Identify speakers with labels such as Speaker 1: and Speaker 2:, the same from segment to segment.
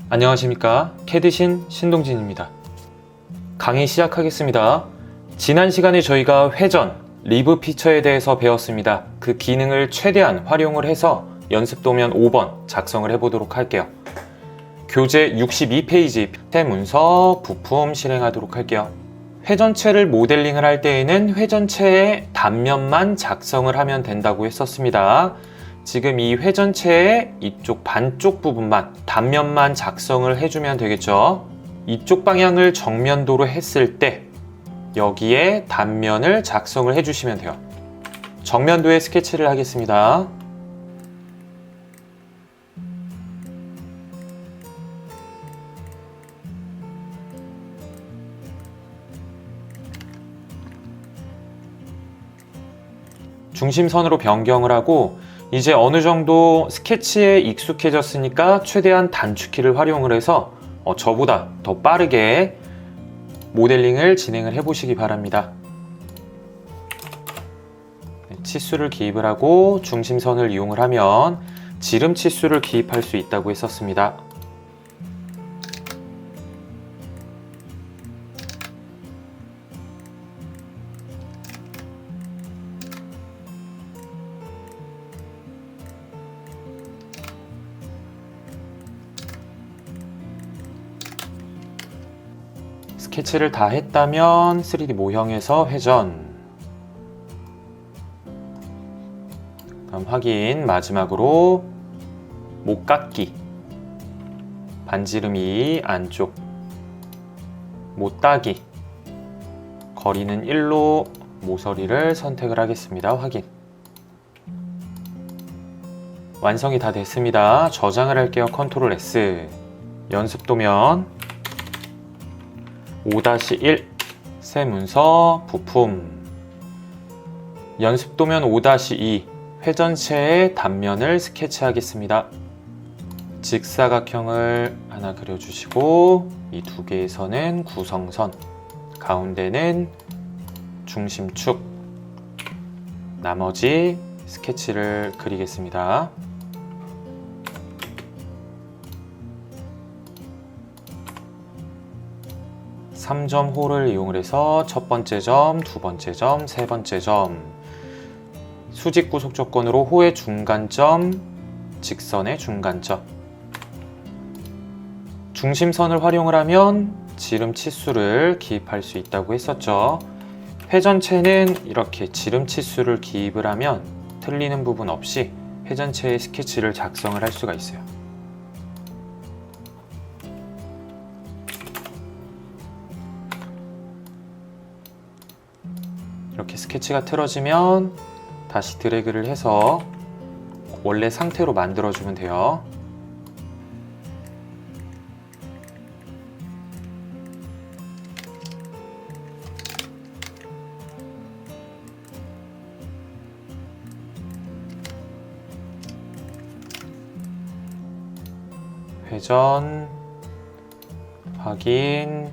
Speaker 1: 안녕하십니까, 캐드신 신동진입니다. 강의 시작하겠습니다. 지난 시간에 저희가 회전, 리브 피처에 대해서 배웠습니다. 그 기능을 최대한 활용을 해서 연습도면 5번 작성을 해보도록 할게요. 교재 62페이지 새 문서 부품 실행하도록 할게요. 회전체를 모델링을 할 때에는 회전체의 단면만 작성을 하면 된다고 했었습니다. 지금 이 회전체의 이쪽 반쪽 부분만, 단면만 작성을 해주면 되겠죠. 이쪽 방향을 정면도로 했을 때 여기에 단면을 작성을 해주시면 돼요. 정면도에 스케치를 하겠습니다. 중심선으로 변경을 하고 이제 어느 정도 스케치에 익숙해졌으니까 최대한 단축키를 활용을 해서 저보다 더 빠르게 모델링을 진행을 해보시기 바랍니다. 치수를 기입을 하고 중심선을 이용을 하면 지름 치수를 기입할 수 있다고 했었습니다. 스케치를 다 했다면 3D 모형에서 회전, 다음 확인, 마지막으로 못깎기, 반지름이 안쪽, 못따기, 거리는 1로 모서리를 선택을 하겠습니다. 확인. 완성이 다 됐습니다. 저장을 할게요. 컨트롤 S. 연습도면 5-1 새 문서 부품. 연습도면 5-2 회전체의 단면을 스케치하겠습니다. 직사각형을 하나 그려주시고 이 두 개의 선은 구성선, 가운데는 중심축, 나머지 스케치를 그리겠습니다. 3점 홀을 이용을 해서 첫 번째 점, 두 번째 점, 세 번째 점, 수직 구속 조건으로 호의 중간점, 직선의 중간점. 중심선을 활용을 하면 지름 치수를 기입할 수 있다고 했었죠. 회전체는 이렇게 지름 치수를 기입을 하면 틀리는 부분 없이 회전체의 스케치를 작성을 할 수가 있어요. 이렇게 스케치가 틀어지면 다시 드래그를 해서 원래 상태로 만들어주면 돼요. 회전, 확인,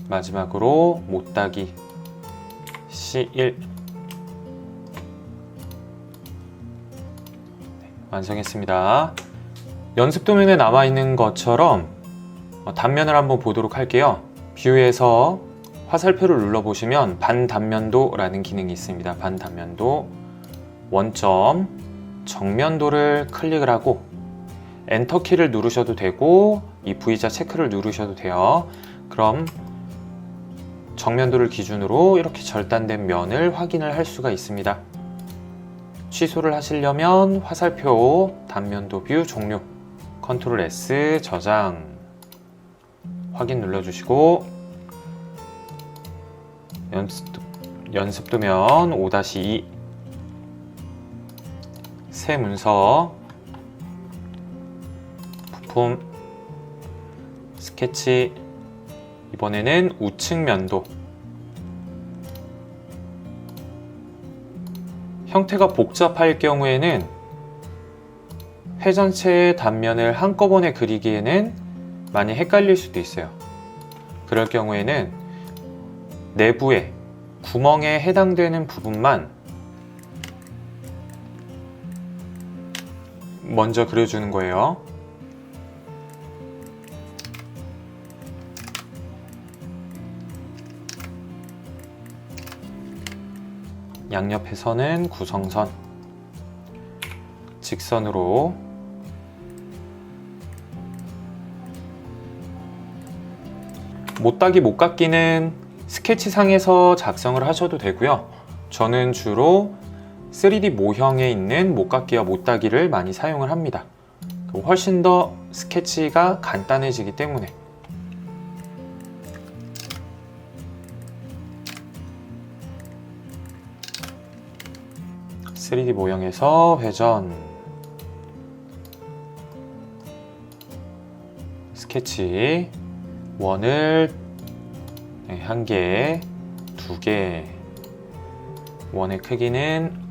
Speaker 1: 마지막으로 못따기 C1. 완성했습니다. 연습 도면에 남아있는 것처럼 단면을 한번 보도록 할게요. 뷰에서 화살표를 눌러보시면 반단면도라는 기능이 있습니다. 반단면도, 원점, 정면도를 클릭을 하고 엔터키를 누르셔도 되고 이 V자 체크를 누르셔도 돼요. 그럼 정면도를 기준으로 이렇게 절단된 면을 확인을 할 수가 있습니다. 취소를 하시려면 화살표 단면도 뷰 종료, 컨트롤 S 저장, 확인 눌러주시고 연습도면 5-2 새 문서 부품 스케치. 이번에는 우측 면도. 형태가 복잡할 경우에는 회전체의 단면을 한꺼번에 그리기에는 많이 헷갈릴 수도 있어요. 그럴 경우에는 내부에 구멍에 해당되는 부분만 먼저 그려주는 거예요. 양옆에서는 구성선, 직선으로 못따기 못깎기는 스케치상에서 작성을 하셔도 되고요. 저는 주로 3D 모형에 있는 못깎기와 못따기를 많이 사용을 합니다. 훨씬 더 스케치가 간단해지기 때문에. (3D) 모형에서 회전, 스케치, 원을 1개, 2개, 원의 크기는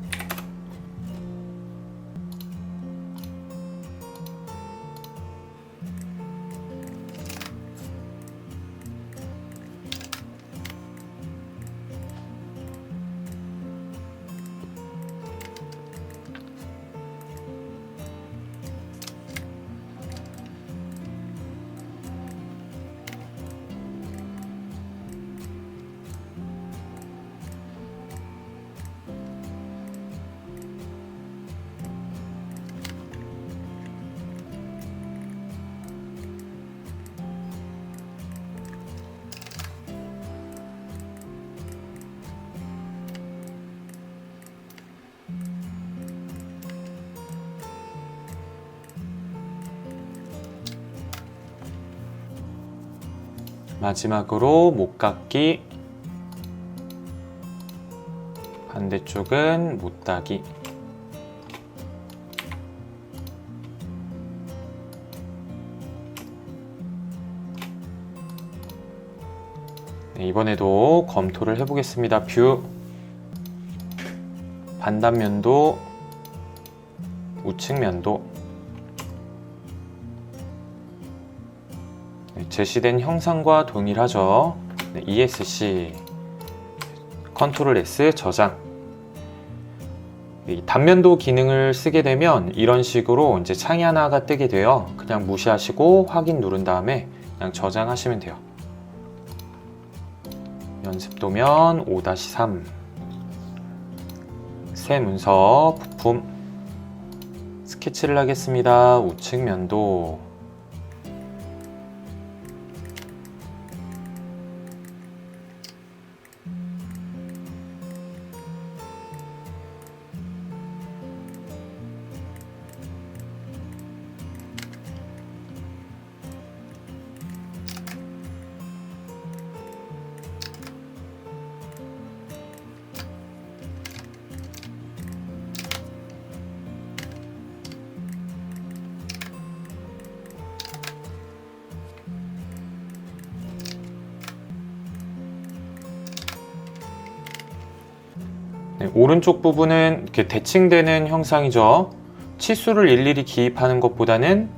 Speaker 1: 마지막으로 못깎기, 반대쪽은 못따기. 네, 이번에도 검토를 해보겠습니다. 뷰, 반단면도, 우측면도. 제시된 형상과 동일하죠. 네, ESC, 컨트롤 S 저장. 이 단면도 기능을 쓰게 되면 이런 식으로 이제 창이 하나가 뜨게 돼요. 그냥 무시하시고 확인 누른 다음에 그냥 저장하시면 돼요. 연습도면 5-3, 새 문서, 부품, 스케치를 하겠습니다. 우측면도, 네, 오른쪽 부분은 이렇게 대칭되는 형상이죠. 치수를 일일이 기입하는 것보다는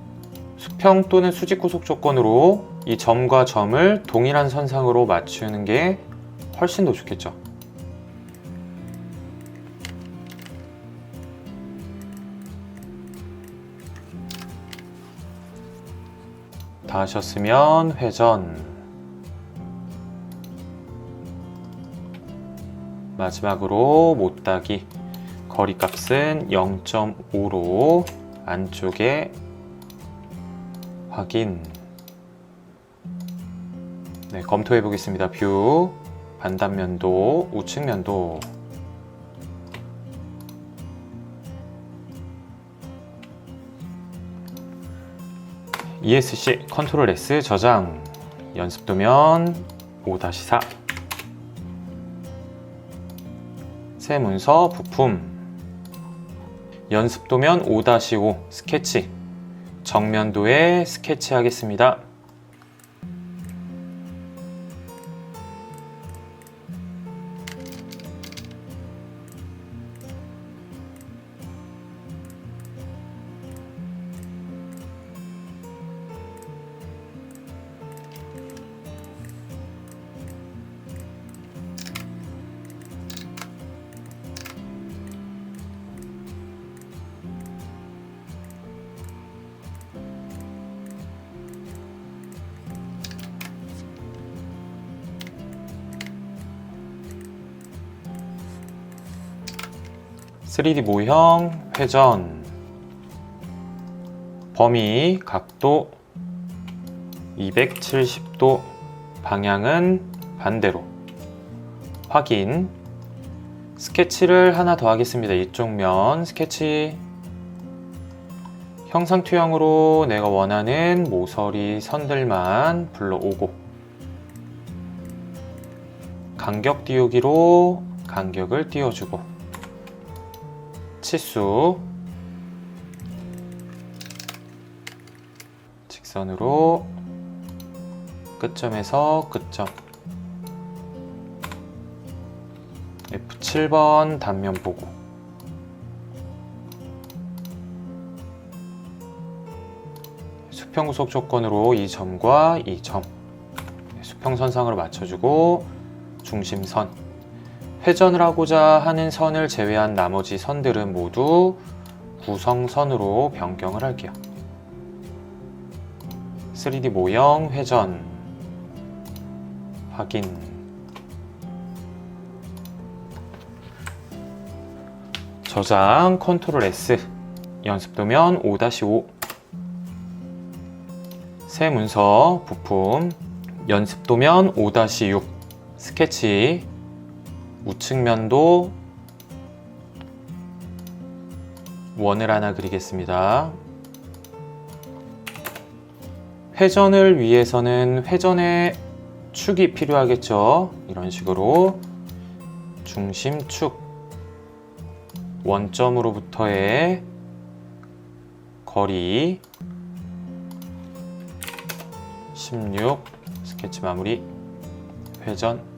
Speaker 1: 수평 또는 수직 구속 조건으로 이 점과 점을 동일한 선상으로 맞추는 게 훨씬 더 좋겠죠. 다 하셨으면 회전, 마지막으로 못따기, 거리값은 0.5로 안쪽에 확인. 네, 검토해 보겠습니다. 뷰, 반단면도, 우측면도. ESC, 컨트롤 S 저장, 연습도면 5-4, 새 문서, 부품, 연습도면 5-5, 스케치, 정면도에 스케치 하겠습니다. 3D 모형 회전, 범위 각도 270도, 방향은 반대로, 확인. 스케치를 하나 더 하겠습니다. 이쪽 면 스케치, 형상 투영으로 내가 원하는 모서리 선들만 불러오고, 간격 띄우기로 간격을 띄워주고, 치수 직선으로 끝점에서 끝점, F7번 단면 보고, 수평구속 조건으로 이 점과 이 점 수평선상으로 맞춰주고, 중심선, 회전을 하고자 하는 선을 제외한 나머지 선들은 모두 구성선으로 변경을 할게요. 3D 모형 회전, 확인. 저장, 컨트롤 S, 연습도면 5-5, 새 문서, 부품, 연습도면 5-6, 스케치, 우측면도 원을 하나 그리겠습니다. 회전을 위해서는 회전의 축이 필요하겠죠. 이런 식으로 중심축, 원점으로부터의 거리 16, 스케치 마무리, 회전.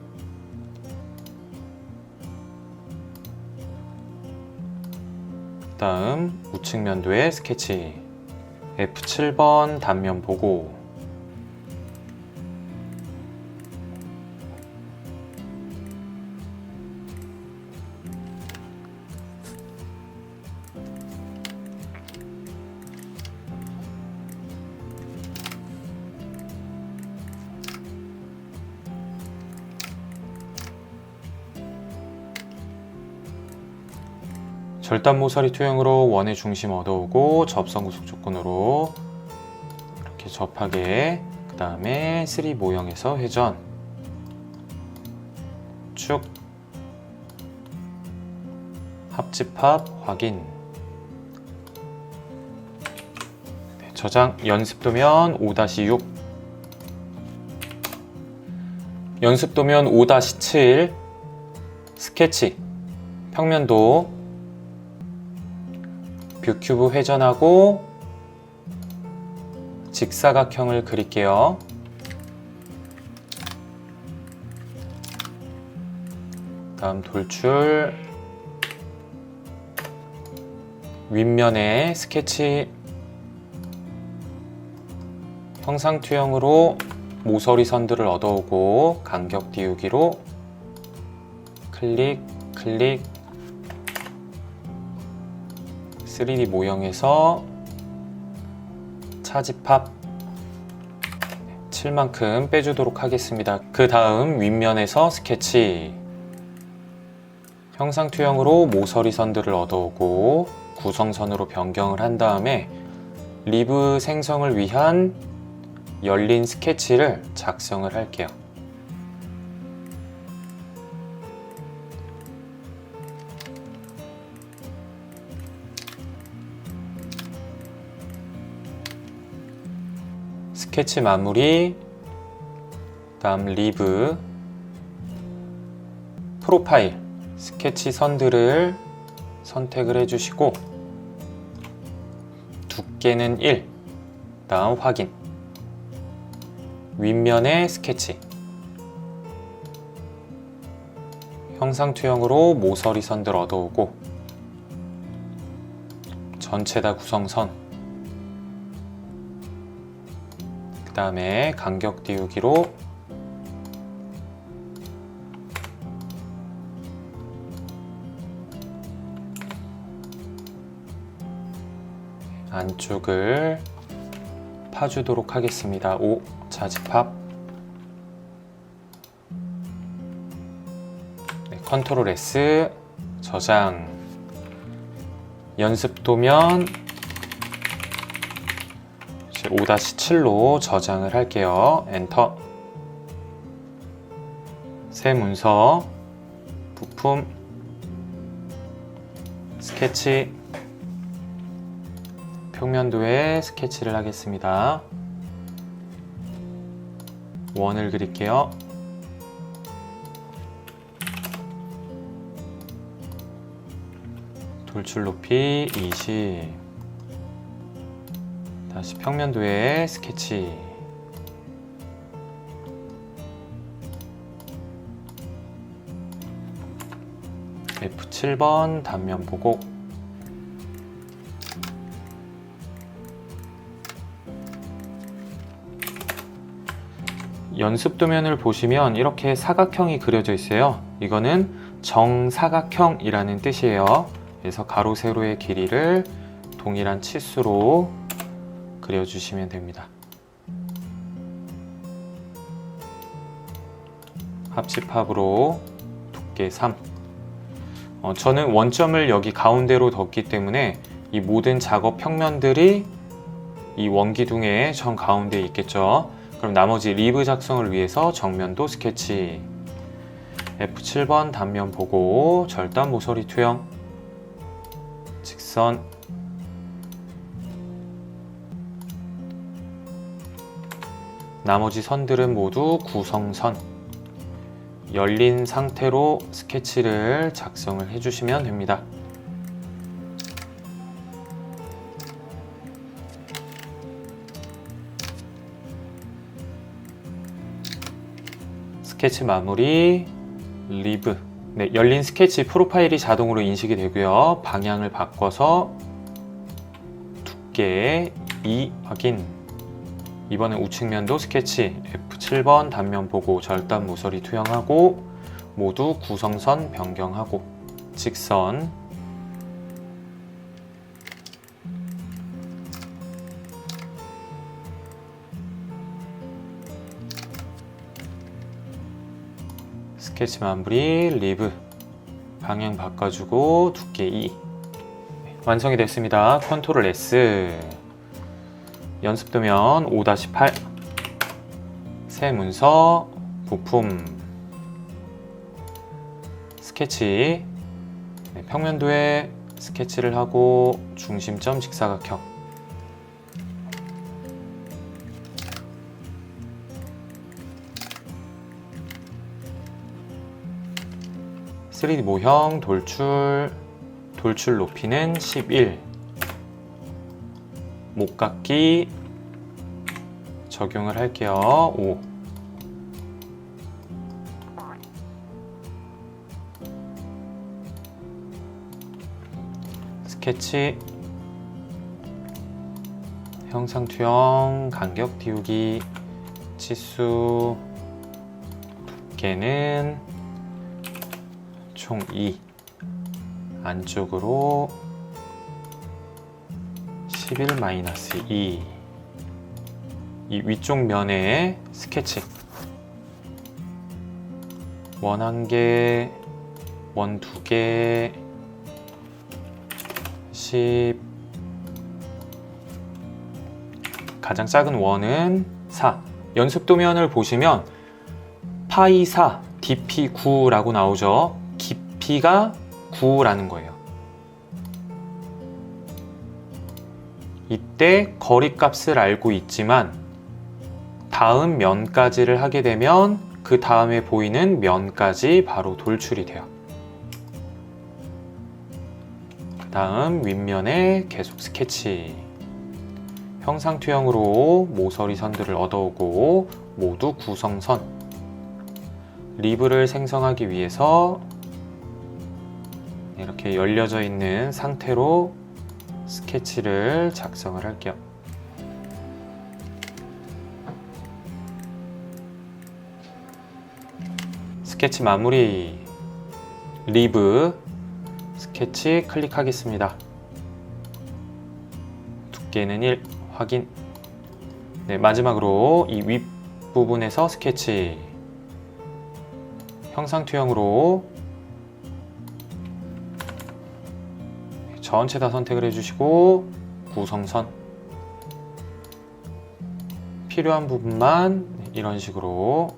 Speaker 1: 다음 우측면도의 스케치, F7번 단면 보고, 절단 모서리 투영으로 원의 중심 얻어오고, 접선 구속 조건으로 이렇게 접하게, 그 다음에 3 모형에서 회전, 축, 합집합 확인. 저장, 연습도면 5-6, 연습도면 5-7, 스케치, 평면도 뷰큐브 회전하고 직사각형을 그릴게요. 다음 돌출, 윗면에 스케치, 형상 투영으로 모서리 선들을 얻어오고, 간격 띄우기로 클릭, 클릭, 3D 모형에서 차집합 7만큼 빼주도록 하겠습니다. 그 다음 윗면에서 스케치, 형상 투영으로 모서리 선들을 얻어오고 구성선으로 변경을 한 다음에 리브 생성을 위한 열린 스케치를 작성을 할게요. 스케치 마무리, 다음 리브, 프로파일, 스케치 선들을 선택을 해주시고 두께는 1, 다음 확인, 윗면에 스케치, 형상 투영으로 모서리 선들 얻어오고 전체 다 구성선, 그 다음에 간격 띄우기로 안쪽을 파주도록 하겠습니다. 5, 자집합, 컨트롤 S, 저장, 연습도면 5-7로 저장을 할게요. 엔터. 새 문서, 부품, 스케치, 평면도에 스케치를 하겠습니다. 원을 그릴게요. 돌출 높이 20. 다시 평면도에 스케치. F7번 단면 보고. 연습 도면을 보시면 이렇게 사각형이 그려져 있어요. 이거는 정사각형이라는 뜻이에요. 그래서 가로 세로의 길이를 동일한 치수로 그려주시면 됩니다. 합집합으로 두께 3. 저는 원점을 여기 가운데로 뒀기 때문에 이 모든 작업 평면들이 이 원기둥의 정 가운데에 있겠죠. 그럼 나머지 리브 작성을 위해서 정면도 스케치. F7번 단면 보고 절단 모서리 투영. 직선. 나머지 선들은 모두 구성선. 열린 상태로 스케치를 작성을 해주시면 됩니다. 스케치 마무리, 리브. 네, 열린 스케치 프로파일이 자동으로 인식이 되고요. 방향을 바꿔서 두께 2 확인. 이번엔 우측면도 스케치. F7번 단면 보고 절단 모서리 투영하고 모두 구성선 변경하고 직선. 스케치 마무리, 리브. 방향 바꿔주고 두께 2. 완성이 됐습니다. 컨트롤 S. 연습도면 5-8. 새 문서, 부품, 스케치. 평면도에 스케치를 하고 중심점 직사각형. (3D) 모형 돌출 높이는 11. 목깎기 적용을 할게요. 5. 스케치, 형상 투영, 간격 띄우기, 치수, 두께는 총 2. 안쪽으로 11-2. 이 위쪽 면에 스케치. 원 1개, 원 2개, 10. 가장 작은 원은 4. 연습 도면을 보시면 파이 4, DP 9라고 나오죠. 깊이가 9라는 거예요. 이때 거리값을 알고 있지만 다음 면까지를 하게 되면 그 다음에 보이는 면까지 바로 돌출이 돼요. 그 다음 윗면에 계속 스케치. 형상 투영으로 모서리 선들을 얻어오고 모두 구성선. 리브를 생성하기 위해서 이렇게 열려져 있는 상태로 스케치를 작성을 할게요. 스케치 마무리, 리브, 스케치 클릭하겠습니다. 두께는 1 확인. 네, 마지막으로 이 윗부분에서 스케치. 형상 투영으로 전체 다 선택을 해주시고 구성선 필요한 부분만 이런 식으로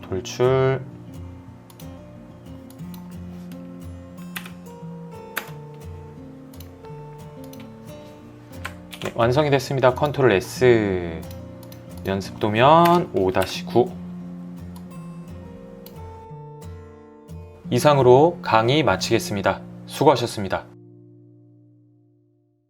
Speaker 1: 돌출 네, 완성이 됐습니다. 컨트롤 S 연습도면 5-9 이상으로 강의 마치겠습니다. 수고하셨습니다.